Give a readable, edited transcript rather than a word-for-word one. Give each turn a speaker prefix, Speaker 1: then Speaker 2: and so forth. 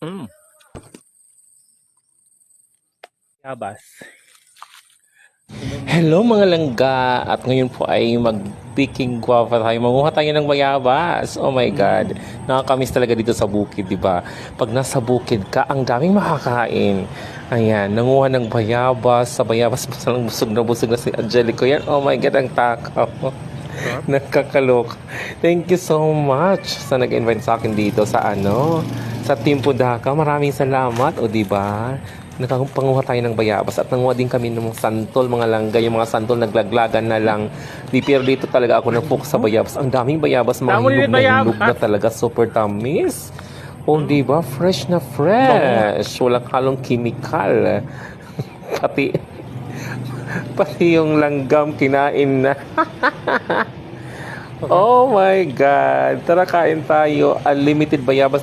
Speaker 1: Mm. Yabas. Hello mga langga! At ngayon po ay mag-picking guava tayo. Manguha tayo ng bayabas. Oh my God. Nakakamiss talaga dito sa bukid, di ba? Pag nasa bukid ka, ang daming makakain. Ayan, nanguha ng bayabas. Sa bayabas, busog na si Angelico. Yan, oh my God, ang takaw. Nagkakalok. Thank you so much sa nag-invite sa akin dito sa sa Team Pudaka. Maraming salamat. O di ba? Nakapanguha tayo ng bayabas at nanguha din kami ng santol, mga langga. Yung mga santol naglaglagan na lang. Pero dito talaga ako nag-focus sa bayabas. Ang daming bayabas, mga hinog na talaga. Super tamis. O di ba? Fresh na fresh. Walang halong chemical. Pati yung langgam kinain na. Oh my God. Tara, kain tayo. Unlimited bayabas.